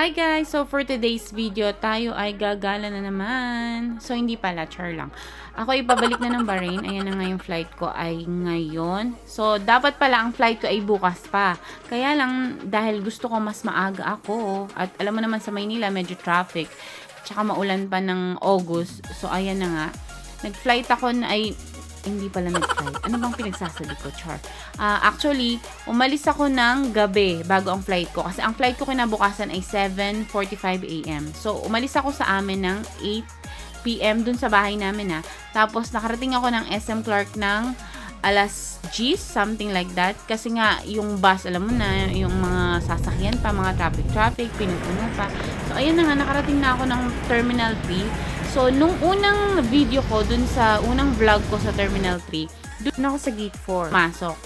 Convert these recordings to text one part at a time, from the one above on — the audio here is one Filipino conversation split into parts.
Hi guys! So for today's video, tayo ay gagala na naman. So hindi pala, char lang. Ako ay pabalik na ng Bahrain. Ayan na nga yung flight ko ay ngayon. So dapat pala ang flight ko ay bukas pa. Kaya lang dahil gusto ko mas maaga ako. At alam mo naman sa Maynila medyo traffic. Tsaka maulan pa ng August. So ayan na nga. Nag-flight ako na ay hindi pala nag-flight. Ano bang pinagsasabi ko, char? Actually, umalis ako ng gabi bago ang flight ko. Kasi ang flight ko kinabukasan ay 7:45 AM. So, umalis ako sa amin ng 8 PM dun sa bahay namin Tapos, nakarating ako ng SM Clark ng alas 10, something like that. Kasi nga, yung bus, alam mo na, yung mga sasakyan pa, mga traffic, pinupuno pa. So, ayun na nga, nakarating na ako ng Terminal 3. So, nung unang video ko, dun sa unang vlog ko sa Terminal 3, dun ako sa Gate 4. Masok.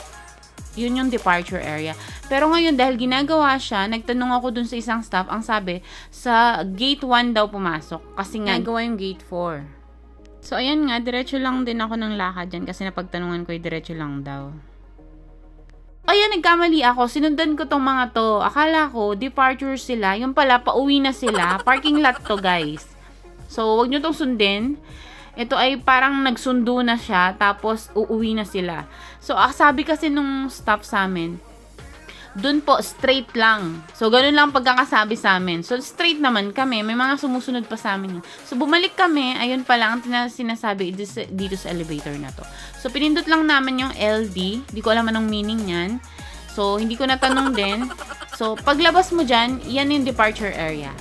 Yun yung departure area. Pero ngayon, dahil ginagawa siya, nagtanong ako dun sa isang staff, ang sabi, sa Gate 1 daw pumasok. Kasi nga, nagawa yung Gate 4. So, ayan nga, diretso lang din ako ng lakad dyan kasi napagtanungan ko yung diretso lang daw. Ayan, nagkamali ako. Sinundan ko tong mga to. Akala ko, departure sila. Yung pala, pauwi na sila. Parking lot to, guys. So, wag nyo tong sundin. Ito ay parang nagsundo na siya, tapos uuwi na sila. So, sabi kasi nung staff sa amin, dun po, straight lang. So, ganun lang pagkakasabi sa amin. So, straight naman kami. May mga sumusunod pa sa amin. So, bumalik kami. Ayun pa lang ang sinasabi dito sa elevator na to. So, pinindot lang namin yung LD. Hindi ko alam anong meaning yan. So, hindi ko natanong din. So, paglabas mo dyan, yan yung departure area.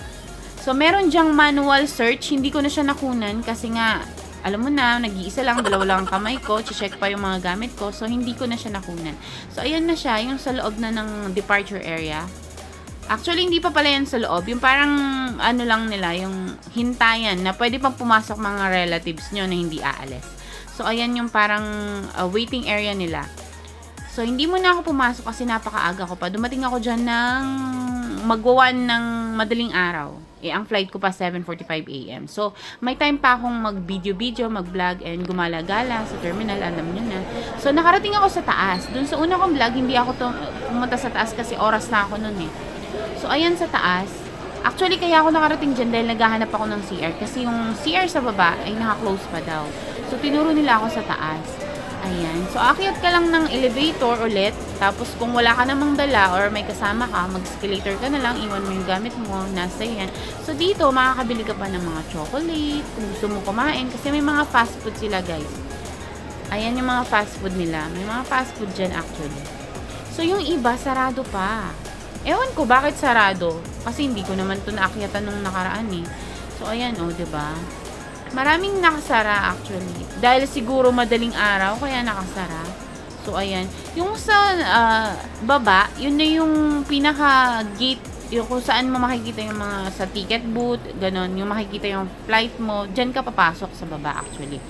So, meron dyang manual search. Hindi ko na siya nakunan kasi nga, alam mo na, nag-iisa lang, dalawa lang ang kamay ko. Check pa yung mga gamit ko. So, hindi ko na siya nakunan. So, ayan na siya, yung sa loob na ng departure area. Actually, hindi pa pala yan sa loob. Yung parang, ano lang nila, yung hintayan na pwede pang pumasok mga relatives nyo na hindi aalis. So, ayan yung parang waiting area nila. So, hindi mo na ako pumasok kasi napakaaga ko pa. Dumating ako dyan ng magwawan ng madaling araw. Ang flight ko pa 7:45 AM. So, may time pa akong mag-video, mag-vlog, and gumala-gala sa terminal, alam nyo na. So, nakarating ako sa taas. Dun sa una kong vlog, hindi ako pumunta sa taas kasi oras na ako nun So, ayan sa taas. Actually, kaya ako nakarating dyan dahil naghahanap ako ng CR. Kasi yung CR sa baba ay naka-close pa daw. So, tinuro nila ako sa taas. Ayan. So, aakyat ka lang ng elevator ulit. Tapos, kung wala ka namang dala or may kasama ka, mag-escalator ka na lang, iwan mo yung gamit mo, nasa yan. So, dito, makakabili ka pa ng mga chocolate, kung gusto mo kumain. Kasi may mga fast food sila, guys. Ayan yung mga fast food nila. May mga fast food dyan, actually. So, yung iba, sarado pa. Ewan ko, bakit sarado? Kasi hindi ko naman ito naakyatan nung nakaraan So, ayan, diba? Maraming nakasara actually. Dahil siguro madaling araw, kaya nakasara. So, ayan. Yung sa baba, yun na yung pinaka-gate, yung kung saan mo makikita yung mga sa ticket booth, ganon. Yung makikita yung flight mo, dyan ka papasok sa baba actually.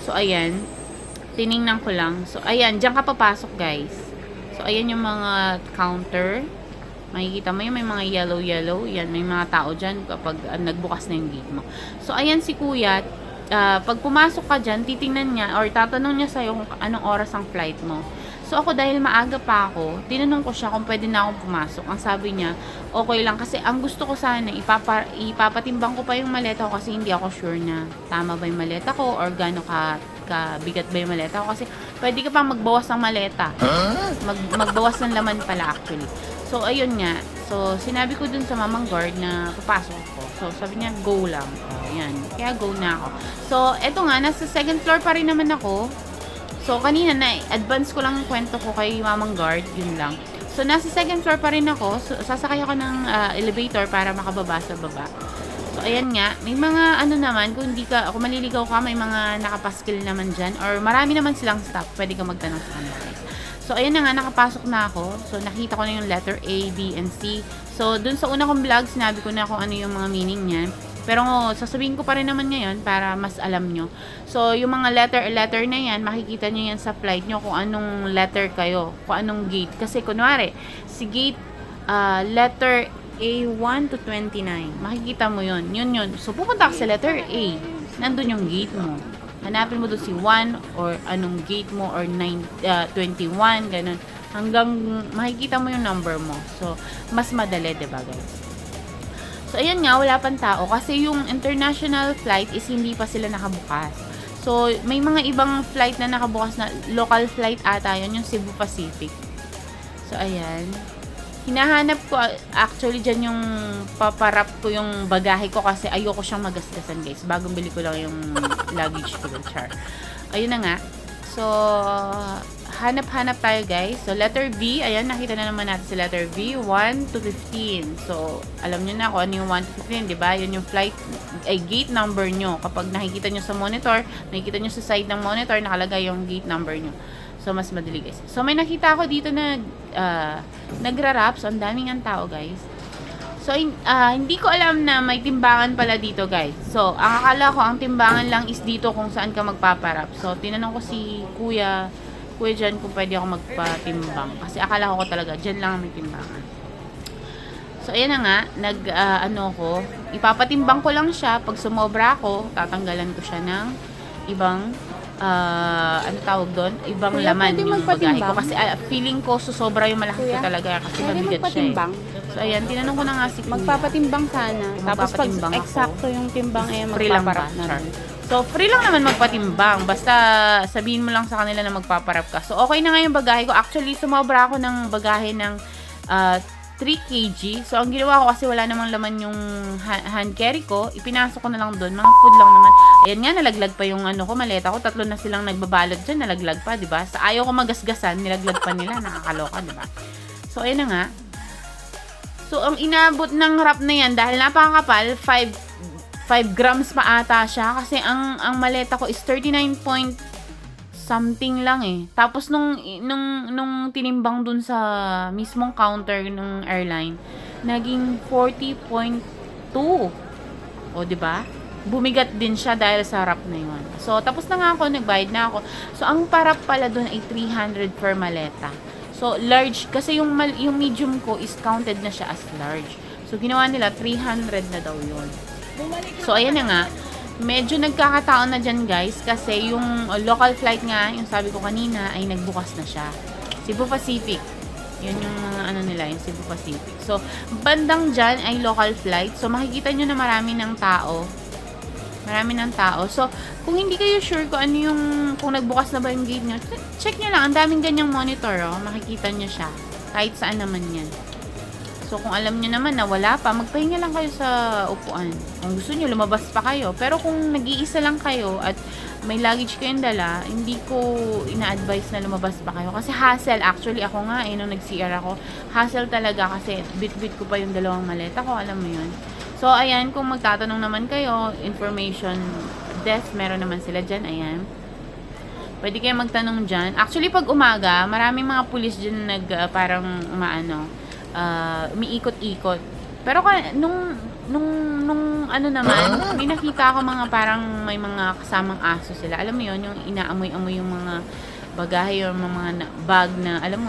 So, ayan. Tiningnan ko lang. So, ayan. Dyan ka papasok, guys. So, ayan yung mga counter. Makikita mo yung may mga yellow. Yan, may mga tao dyan kapag nagbukas na yung gate mo. So, ayan si kuya. Pag pumasok ka dyan, titingnan niya or tatanong niya sa'yo kung anong oras ang flight mo. So, ako dahil maaga pa ako, tinanong ko siya kung pwede na akong pumasok. Ang sabi niya, okay lang. Kasi ang gusto ko sana, ipapatimbang ko pa yung maleta ko kasi hindi ako sure na tama ba yung maleta ko or gaano kabigat ba yung maleta ko. Kasi pwede ka pa magbawas ng maleta. Magbawas ng laman pala actually. So, ayun nga. So, sinabi ko dun sa mamang guard na papasok ako. So, sabi niya, go lang. Ayan. Kaya go na ako. So, eto nga, nasa second floor pa rin naman ako. So, kanina na-advance ko lang yung kwento ko kay mamang guard. Yun lang. So, nasa second floor pa rin ako. So, sasakay ako ng elevator para makababa sa baba. So, ayan nga. May mga naman, kung maliligaw ka, may mga nakapaskil naman dyan. Or marami naman silang staff. Pwede ka magtanong sa kanila, guys. So, ayan na nga, nakapasok na ako. So, nakita ko na yung letter A, B, and C. So, dun sa una kong vlog, sinabi ko na kung ano yung mga meaning niya. Pero, sasabihin ko pa rin naman ngayon para mas alam nyo. So, yung mga letter na yan, makikita nyo yan sa flight nyo kung anong letter kayo, kung anong gate. Kasi, kunwari, si gate letter A1 to 29. Makikita mo yun. Yun. So, pupunta ka sa letter A. Nandun yung gate mo. Hanapin mo doon si 1 or anong gate mo or 21, ganun. Hanggang makikita mo yung number mo. So, mas madali, diba guys? So, ayan nga, wala pang tao kasi yung international flight is hindi pa sila nakabukas. So, may mga ibang flight na nakabukas na local flight ata yun, yung Cebu Pacific. So, ayan. Hinahanap ko, actually, dyan yung paparap ko yung bagahe ko kasi ayoko siyang magasgasan, guys. Bagong bili ko lang yung luggage ko, char. Ayun na nga. So, hanap-hanap tayo, guys. So, letter V. Ayan, nakita na naman natin si letter V. 1 to 15. So, alam nyo na kung ano yung 1 to 15, diba? Yun yung flight, ay gate number nyo. Kapag nakikita nyo sa monitor, nakikita nyo sa side ng monitor, nakalagay yung gate number nyo. So, mas madali, guys. So, may nakita ako dito na nagra-wrap. So, ang daming ang tao, guys. So, hindi ko alam na may timbangan pala dito, guys. So, ang akala ko, ang timbangan lang is dito kung saan ka magpaparap. So, tinanong ko si Kuya dyan kung pwede ako magpatimbang. Kasi akala ko talaga, dyan lang may timbangan. So, ayan na nga. Ipapatimbang ko lang siya. Pag sumobra ako, tatanggalan ko siya ng ibang ano tawag doon? Ibang Kuya, laman pwede yung bagahe ko. magpatimbang? Kasi feeling ko susobra yung malaki ko talaga. Kasi Pwede mabigat siya magpatimbang? So, ayan. Tinanong ko na nga si Kuya. Magpapatimbang sana. Kung Tapos pag magpapatimbang ako, eksakto yung timbang eh free lang ba? magpaparap na Char. rin. So, free lang naman magpatimbang. Basta sabihin mo lang sa kanila na magpaparap ka. So, okay na nga yung bagahe ko. Actually, sumobra ako ng bagahe ng 3 kg. So, ang ginawa ko kasi wala namang laman yung hand carry ko. Ipinasok ko na lang doon. Mga food lang naman. Ayan nga, nalaglag pa yung maleta ko. 3 na silang nagbabalot dyan. Nalaglag pa, diba? Sa ayaw ko magasgasan, nilaglag pa nila. Nakakaloka, diba? So, ayan na nga. So, ang inabot ng wrap na yan, dahil napakakapal, 5 grams pa ata siya kasi ang maleta ko is 39 point something lang eh. Tapos nung tinimbang dun sa mismong counter ng airline, naging 40.2. O, 'di ba? Bumigat din siya dahil sa wrap na 'yon. So, tapos na nga ako, nagbayad na ako. So, ang parap pala dun ay 300 per maleta. So, large kasi yung medium ko is counted na siya as large. So, ginawa nila 300 na daw 'yon. So, ayan na nga. Medyo nagkakataon na dyan, guys. Kasi yung local flight nga, yung sabi ko kanina, ay nagbukas na siya. Cebu Pacific. Yun yung mga nila, yung Cebu Pacific. So, bandang dyan ay local flight. So, makikita nyo na marami ng tao. Marami ng tao. So, kung hindi kayo sure kung ano yung, kung nagbukas na ba yung gate nyo, check nyo lang. Ang daming ganyang monitor, oh. Makikita nyo siya. Kahit saan naman yan. So, kung alam nyo naman na wala pa, magpahinga lang kayo sa upuan. Kung gusto nyo, lumabas pa kayo. Pero kung nag-iisa lang kayo at may luggage kayong dala, hindi ko ina-advise na lumabas pa kayo. Kasi hassle. Actually, ako nga, nung nag-CR ako, hassle talaga kasi bit-bit ko pa yung 2 maleta ko. Alam mo yun. So, ayan, kung magtatanong naman kayo, information desk, meron naman sila dyan. Ayan. Pwede kayo magtanong dyan. Actually, pag umaga, maraming mga pulis dyan parang umiikot-ikot. Pero nung ano naman, may nakita ako mga parang may mga kasamang aso sila. Alam mo yon, yung inaamoy-amoy yung mga bagahe or mga bag na alam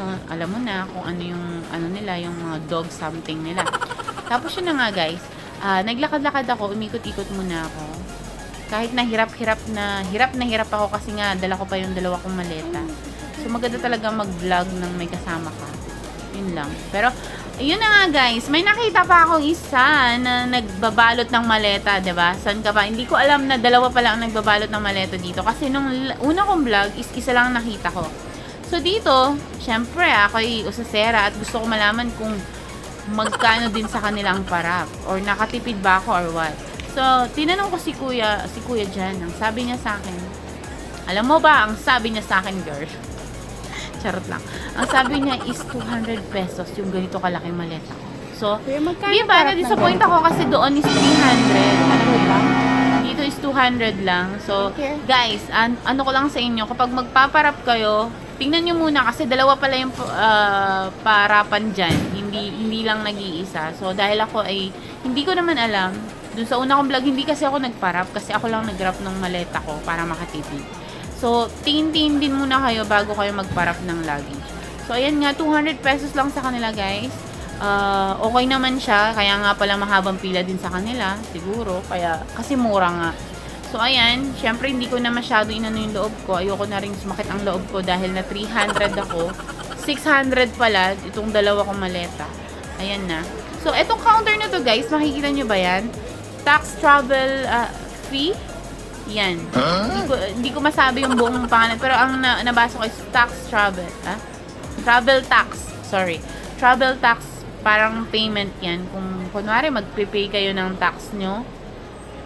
mo na kung ano yung ano nila, yung mga dog something nila. Tapos yun na nga, guys. Naglakad-lakad ako, umikot-ikot muna ako. Kahit na hirap na hirap ako kasi nga dala ko pa yung 2 kong maleta. So maganda talaga mag-vlog ng may kasama ka. Yun lang. Pero, ayun na nga, guys. May nakita pa akong isa na nagbabalot ng maleta, 'di ba? Saan ka ba? Hindi ko alam na 2 pala ang nagbabalot ng maleta dito. Kasi nung una kong vlog, is isa lang nakita ko. So, dito, syempre, ako'y usasera at gusto ko malaman kung magkano din sa kanilang parap. Or nakatipid ba ako or what. So, tinanong ko si Kuya dyan. Ang sabi niya sa akin, alam mo ba, ang sabi niya sa akin, girl, charot lang. Ang sabi niya is 200 pesos yung ganito kalaking maleta ko. So, di ba, na-disappoint ako kasi doon is 300. Alam mo ba? Dito is 200 lang. So, guys, ano ko lang sa inyo, kapag magpaparap kayo, tingnan nyo muna kasi 2 pala yung parapan dyan. Hindi lang nag-iisa. So, dahil ako ay, hindi ko naman alam. Dun sa una kong vlog, hindi kasi ako nagparap kasi ako lang nag-wrap ng maleta ko para makatipid. So, tingin-tingin din muna kayo bago kayo magparap ng luggage. So, ayan nga, 200 pesos lang sa kanila, guys. Okay naman siya. Kaya nga pala mahabang pila din sa kanila. Siguro. Kasi mura nga. So, ayan. Syempre, hindi ko na masyado inano yung loob ko. Ayoko na rin sumakit ang loob ko dahil na 300 ako. 600 pala itong 2 kong maleta. Ayan na. So, So, etong counter na to guys, makikita nyo ba yan? Tax travel fee. Yan. Hindi ko masabi yung buong pangalan, pero ang nabasa ko is tax travel. Travel tax. Sorry. Travel tax, parang payment yan. Kung kunwari magpe-pay kayo ng tax nyo.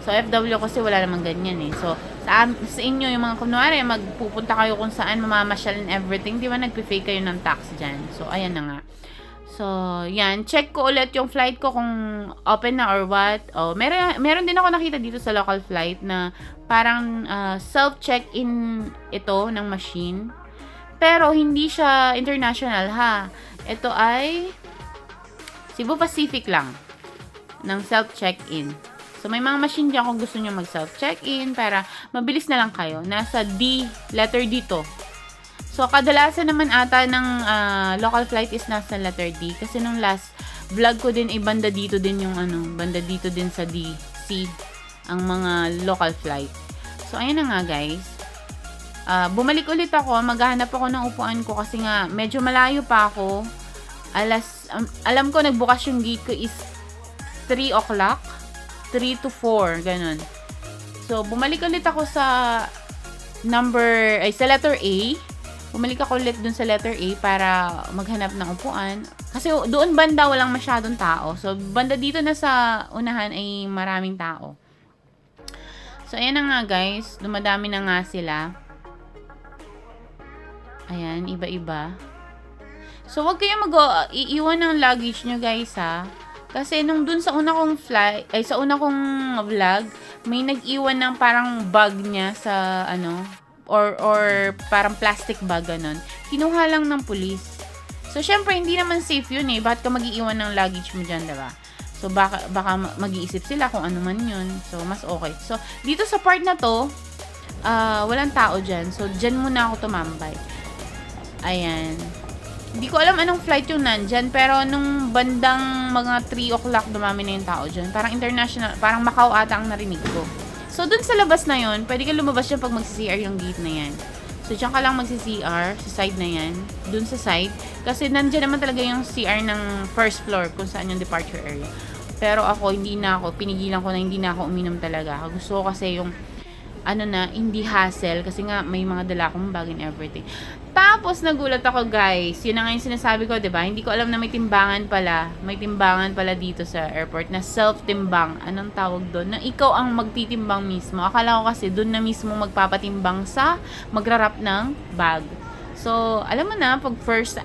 So, FW kasi wala namang ganyan eh. So, sa inyo, yung mga kunwari, magpupunta kayo kung saan, mamamasyal and everything, di ba nagpe-pay kayo ng tax dyan? So, ayan na nga. So, yan. Check ko ulit yung flight ko kung open na or what. Oh, meron din ako nakita dito sa local flight na parang self-check-in ito ng machine. Pero, hindi siya international ha. Ito ay Cebu Pacific lang ng self-check-in. So, may mga machine dyan kung gusto nyo mag-self-check-in para mabilis na lang kayo. Nasa D, letter D to. So, kadalasan naman ata ng local flight is nasa letter D. Kasi nung last vlog ko din, banda dito din yung banda dito din sa D, C, ang mga local flight. So, ayan na nga guys. Bumalik ulit ako, maghahanap ako ng upuan ko kasi nga medyo malayo pa ako. Alam ko nagbukas yung gate ko is 3 o'clock. 3 to 4, ganun. So, bumalik ulit ako sa sa letter A. Bumalik ako ulit dun sa letter A para maghanap ng upuan. Kasi doon banda walang masyadong tao. So, banda dito na sa unahan ay maraming tao. So, ayan na nga guys. Dumadami na nga sila. Ayan, iba-iba. So, wag kayong iiwan ng luggage nyo guys ha. Kasi nung dun sa una kong sa una kong vlog, may nag-iwan ng parang bag niya sa or parang plastic bag ganun. Kinuha lang ng pulis. So syempre hindi naman safe yun eh. Bakit ka mag-iiwan ng luggage mo diyan, 'di ba? So baka mag-iisip sila kung ano man yun. So mas okay. So dito sa part na to, walang tao diyan. So diyan muna ako tumambay. Ayan. Hindi ko alam anong flight yung nandyan, pero nung bandang mga 3 o'clock, dumami na yung tao dyan. Parang international, parang Macau ata ang narinig ko. So, dun sa labas na yun, pwede ka lumabas dyan pag mag-CR yung gate na yan. So, dyan ka lang mag-CR sa side na yan, dun sa side. Kasi nandyan naman talaga yung CR ng first floor kung saan yung departure area. Pero ako, pinigilan ko na hindi na ako uminom talaga. Gusto ko kasi yung hindi hassle kasi nga may mga dala akong bag and everything. Tapos nagulat ako guys, yun na nga yung sinasabi ko, 'di ba? Hindi ko alam na may timbangan pala dito sa airport na self-timbang. Anong tawag doon? Na ikaw ang magtitimbang mismo. Akala ko kasi doon na mismo magpapatimbang sa magrarap ng bag. So, alam mo na,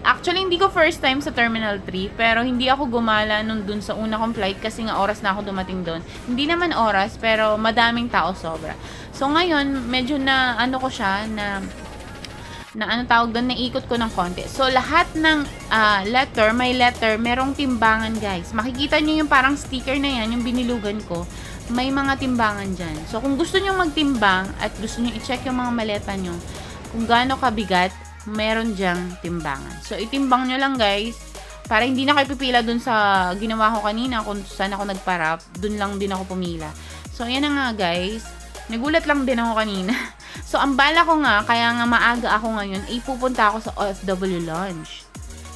actually hindi ko first time sa Terminal 3, pero hindi ako gumala dun sa una kong flight kasi nga oras na ako dumating doon. Hindi naman oras, pero madaming tao sobra. So, ngayon, medyo na, ko siya, naikot ko ng konti. So, lahat ng may letter, merong timbangan guys. Makikita nyo yung parang sticker na yan, yung binilugan ko. May mga timbangan dyan. So, kung gusto nyo magtimbang at gusto nyo i-check yung mga maleta nyo, kung gaano kabigat, meron dyang timbangan. So, itimbang nyo lang guys, para hindi na kayo pipila dun sa ginawa ko kanina, kung saan ako nagparap, dun lang din ako pumila. So, ayan na nga guys. Nagulat lang din ako kanina. So, ang bala ko nga, kaya nga maaga ako ngayon, ay pupunta ako sa OFW lounge.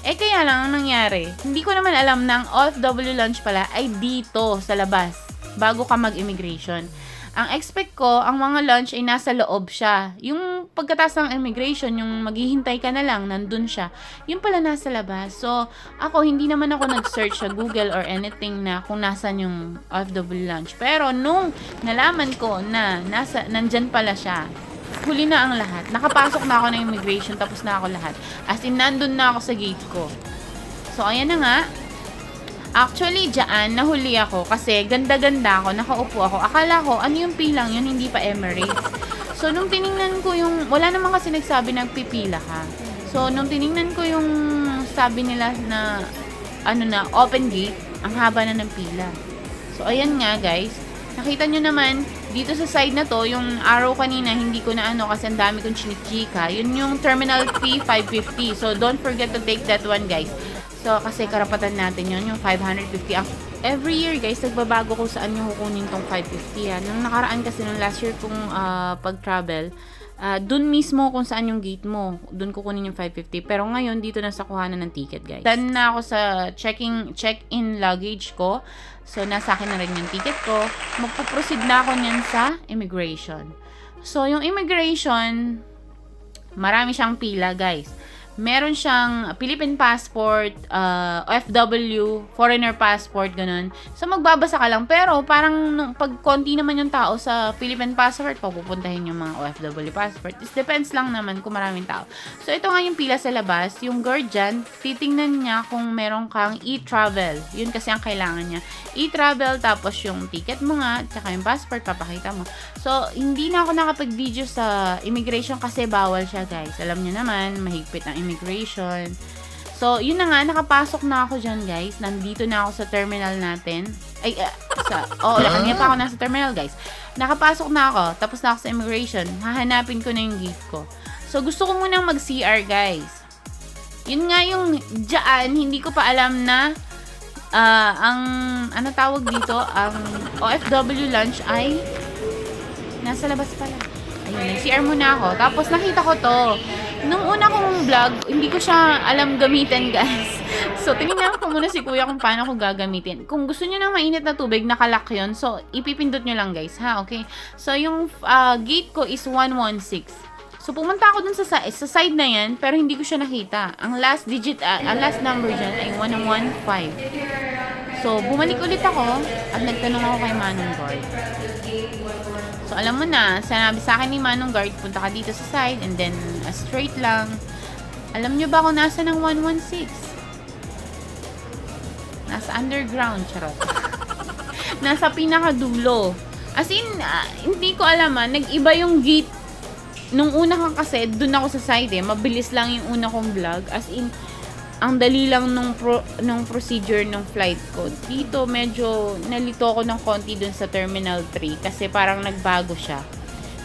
Kaya lang ang nangyari, hindi ko naman alam na ang OFW lounge pala ay dito sa labas, bago ka mag-immigration. Ang expect ko, ang mga lunch ay nasa loob siya. Yung pagkatapos ng immigration, yung maghihintay ka na lang, nandun siya. Yung pala nasa labas. So, ako, hindi naman ako nag-search sa Google or anything na kung nasan yung OFW lunch. Pero, nung nalaman ko na nandyan pala siya, huli na ang lahat. Nakapasok na ako ng immigration, tapos na ako lahat. As in, nandun na ako sa gate ko. So, ayan na nga. Actually, dyan, nahuli ako kasi ganda-ganda ako, nakaupo ako. Akala ko, ano yung pilang yun, hindi pa Emirates. So, nung tiningnan ko wala naman kasi nagsabi na pipila ka. So, nung tiningnan ko yung sabi nila na, open gate, ang haba na ng pila. So, ayan nga guys. Nakita nyo naman, dito sa side na to, yung arrow kanina, hindi ko na kasi ang dami kong chinichika. Yun yung Terminal fee, 550. So, don't forget to take that one guys. So, kasi karapatan natin yun, yung 550. Every year, guys, nagbabago ko saan yung kukunin tong 550. Nung nakaraan kasi, nung last year kong pag-travel, dun mismo kung saan yung gate mo, dun kukunin yung 550. Pero ngayon, dito na sa kuhanan ng ticket, guys. Done na ako sa check-in luggage ko. So, nasa akin na rin yung ticket ko. Magpo-proceed na ako niyan sa immigration. So, yung immigration, marami siyang pila, guys. Meron siyang Philippine passport, OFW, foreigner passport, ganun. So, magbabasa ka lang. Pero, parang pag konti naman yung tao sa Philippine passport, papupuntahin yung mga OFW passport. It depends lang naman kung maraming tao. So, ito nga yung pila sa labas. Yung guard dyan, titingnan niya kung meron kang e-travel. Yun kasi ang kailangan niya. E-travel, tapos yung ticket mo nga, tsaka yung passport, papakita mo. So, hindi na ako nakapag-video sa immigration kasi bawal siya, guys. Alam niyo naman, mahigpit ang immigration. So, yun na nga, nakapasok na ako dyan, guys. Nandito na ako sa terminal natin. Kanina pa ako nasa terminal, guys. Nakapasok na ako, tapos na ako sa immigration. Hahanapin ko na yung gate ko. So, gusto ko munang mag-CR, guys. Yun nga yung dyan, hindi ko pa alam na ano tawag dito, ang OFW lunch ay nasa labas pala. Ayun, nag-CR muna ako. Tapos nakita ko to. Nung una kong vlog, hindi ko siya alam gamitin, guys. So, tinignan ko muna si kuya kung paano ko gagamitin. Kung gusto nyo ng mainit na tubig, nakalock yun. So, ipipindot nyo lang, guys. Ha, okay? So, yung gate ko is 116. So, pumunta ako dun sa side na yan, pero hindi ko siya nakita. Ang last digit, ang last number dyan ay 115. So, bumalik ulit ako at nagtanong ako kay Manong Guard. So, alam mo na, sinabi sa akin ni Manong Guard, punta ka dito sa side and then straight lang. Alam nyo ba kung nasa ng 116? Nasa underground, charot. Nasa pinakadulo. As in, hindi ko alam nag-iba yung gate. Nung una ka kasi, dun ako sa side mabilis lang yung una kong vlog. As in, ang dali lang nung procedure ng flight ko. Dito, medyo nalito ako ng konti dun sa Terminal 3 kasi parang nagbago siya.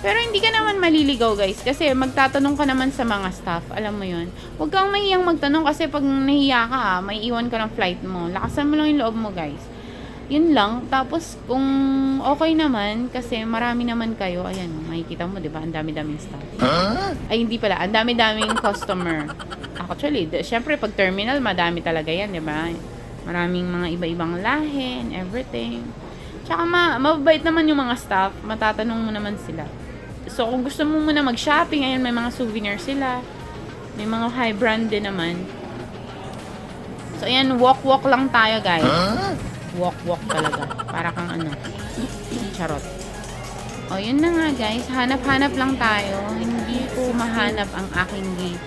Pero hindi ka naman maliligaw, guys, kasi magtatanong ka naman sa mga staff. Alam mo yun. Huwag kang mahiyang magtanong kasi pag nahiya ka, may iwan ka ng flight mo. Lakasan mo lang yung loob mo, guys. Yun lang. Tapos, kung okay naman, kasi marami naman kayo, ayan, makikita mo, di ba? Ang dami-daming staff. Ay, hindi pala. Ang dami-daming customer. Actually, syempre, pag terminal, madami talaga yan, di ba? Maraming mga iba-ibang lahi and everything. Tsaka, mababait naman yung mga staff. Matatanong mo naman sila. So, kung gusto mo muna mag-shopping, ayan, may mga souvenir sila. May mga high brand din naman. So, ayan, walk-walk lang tayo, guys. Walk-walk talaga. Para kang charot. O, yun na nga, guys. Hanap-hanap lang tayo. Hindi ko mahanap ang aking gate.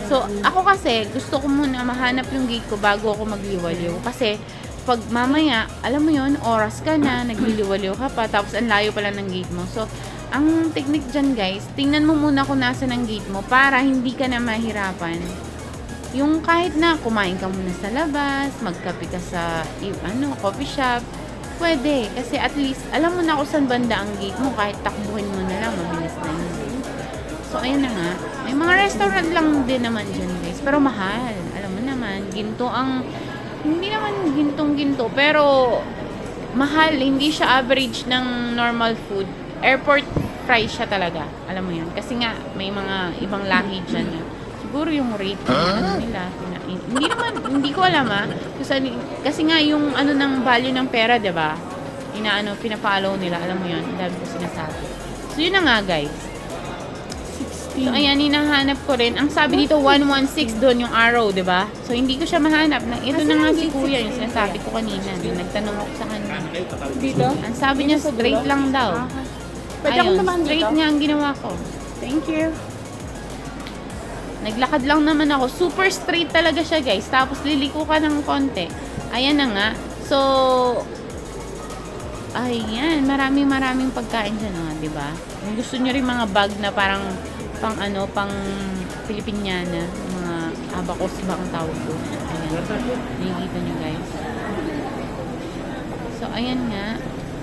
So, ako kasi, gusto ko muna mahanap yung gate ko bago ako magliwaliw. Kasi, pag mamaya, alam mo yun, oras ka na, nagliliwaliw ka pa, tapos ang layo pala ng gate mo. So, ang technique dyan, guys, tingnan mo muna kung nasa ng gate mo para hindi ka na mahirapan. Yung kahit na kumain ka muna sa labas, magkape ka sa coffee shop, pwede. Kasi at least, alam mo na kung saan banda ang gate mo, kahit takbuhin mo na lang, mabilis na yun. So, ayun na nga. May mga restaurant lang din naman dyan, guys. Pero mahal. Alam mo naman, ginto ang, hindi naman gintong-ginto, pero mahal. Hindi siya average ng normal food. Airport price siya talaga. Alam mo yun. Kasi nga, may mga ibang lahi dyan na siguro yung rate nila. Hindi ko alam kasi nga yung ng value ng pera, diba? Pina-follow nila. Alam mo yun. Dami ko sinasabi. So, yun na nga, guys. So, ayan, hinahanap ko rin. Ang sabi dito, 116 doon yung arrow, diba? So, hindi ko siya mahanap. Ito na nga si kuya, yung sinasabi ko kanina. Nagtanong ako sa kanya. Dito? Ang sabi niya, straight lang daw. Pwede akong Ayun, naman straight dito? nga ang ginawa ko. Thank you. Naglakad lang naman ako. Super straight talaga siya, guys. Tapos, liliko ka ng konti. Ayan na nga. So, ayan. Maraming pagkain dyan, diba? Kung gusto nyo rin mga bag na parang pang Pilipiniana, mga abacos ba ang tawag ko. Ayan. Nakikita nyo, guys. So, ayan nga.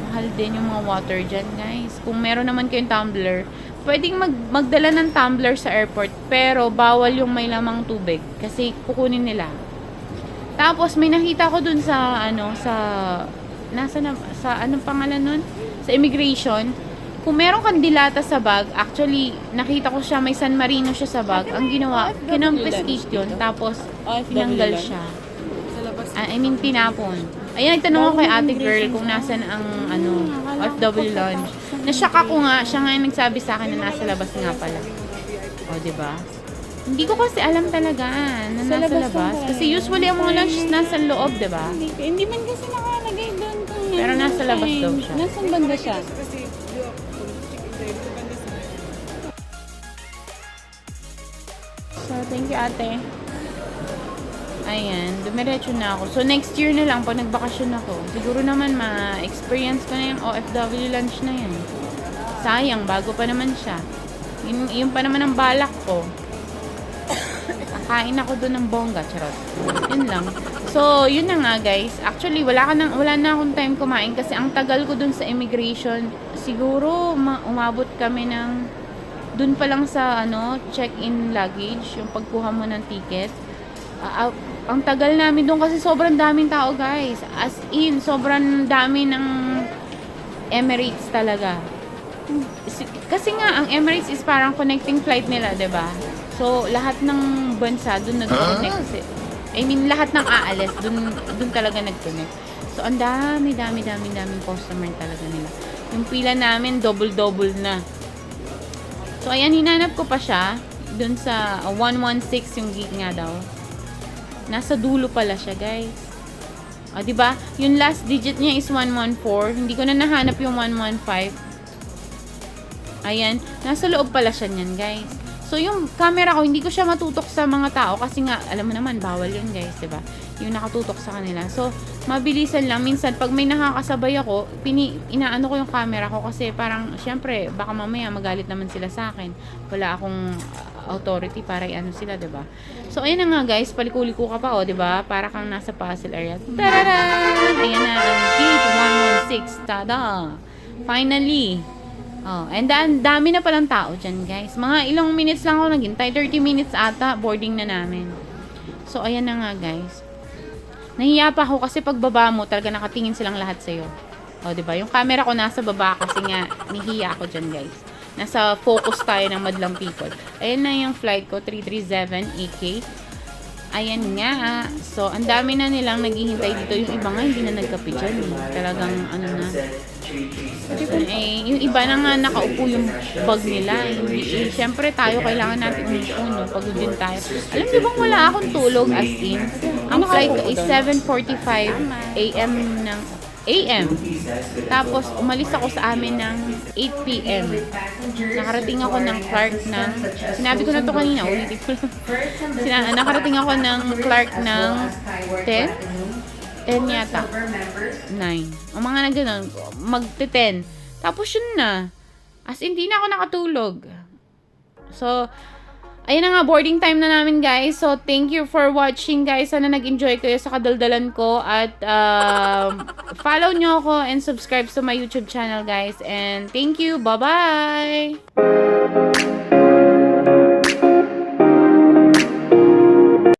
Mahal din yung mga water dyan, guys. Kung meron naman kayong tumbler, pwedeng magdala ng tumbler sa airport, pero bawal yung may lamang tubig kasi kukunin nila. Tapos, may nakita ko dun sa anong pangalan nun? Sa immigration. kung meron kang dilata sa bag, actually, nakita ko siya, may San Marino siya sa bag. Ang ginawa, kinampiskate yun, tapos tinanggal siya. I mean, tinapon. Ayan, nagtanong ako kay ate girl kung nasan ang OFW lounge. Nashock ako nga, siya nga yung nagsabi sa akin na nasa labas nga pala. O, diba? Hindi ko kasi alam talaga na nasa labas. Kasi usually ang mga lunch nasa loob, diba? Hindi man kasi nakalagay doon. Pero nasa labas daw siya. Nasaan banda siya? So, thank you ate. Ayan, dumiretso na ako. So, next year na lang, pag nagbakasyon ako, siguro naman ma-experience ko na yung OFW lunch na yan. Sayang, bago pa naman siya. Yun pa naman ang balak ko. Kakain ako doon ng bongga, charot. Yun lang. So, yun na nga guys. Actually, wala na akong time kumain kasi ang tagal ko doon sa immigration. Siguro, umabot kami ng doon pa lang sa check-in luggage, yung pagkuha mo ng ticket. Ang tagal namin doon kasi sobrang daming tao guys. As in, sobrang dami ng Emirates talaga. Kasi nga, ang Emirates is parang connecting flight nila, 'di ba? So, lahat ng bansa doon nag-connect. I mean, lahat ng aalis, doon talaga nag-connect. So, ang daming customer talaga nila. Yung pila namin, double-double na. So, ayan, hinanap ko pa siya. Doon sa 116 yung gate nga daw. Nasa dulo pala siya, guys. O, diba? Yung last digit niya is 114. Hindi ko na nahanap yung 115. Ayan. Nasa loob pala siya niyan, guys. So, yung camera ko, hindi ko siya matutok sa mga tao kasi nga, alam mo naman, bawal yun, guys, diba? Yung nakatutok sa kanila. So, mabilisan lang. Minsan, pag may nakakasabay ako, inaano ko yung camera ko kasi parang, syempre, baka mamaya magalit naman sila sa akin. Wala akong authority para i-ano sila, diba? So, ayan na nga, guys. Palikuli-ko ka pa, diba? Para kang nasa puzzle area. Tararan! Ayan na, ang gate 116. Tada! Finally! Oh, and dami na palang tao dyan, guys. Mga ilang minutes lang ako naghintay. 30 minutes ata, boarding na namin. So, ayan na nga, guys. Nahiya pa ako kasi pagbaba mo, talaga nakatingin silang lahat sa'yo. O, diba? Yung camera ko nasa baba kasi nga, nihiya ako dyan, guys. Nasa focus tayo ng madlang people. Ayan na yung flight ko, 337 AK. Ayan nga. So, ang dami na nilang naghihintay dito. Yung iba nga, hindi na nagkape dyan. Talagang, na. Yung iba na nga nakaupo yung bag nila. Siyempre, tayo kailangan natin umupo. Pagod din tayo. Alam niyo bang wala akong tulog as in? Ang flight ko is 7:45 AM ng AM. Tapos, umalis ako sa amin ng 8 PM. Nakarating ako ng Clark ng... Sinabi ko na to kanina, ulitin ko lang. Nakarating ako ng Clark ng 10? 10 yata. 9. O mga na ganun, magte-10. Tapos yun na. As in, di na ako nakatulog. So, ayun na nga, boarding time na namin, guys. So, thank you for watching, guys. Sana nag-enjoy kayo sa kadaldalan ko. At, follow nyo ako and subscribe sa my YouTube channel, guys. And, thank you. Bye-bye!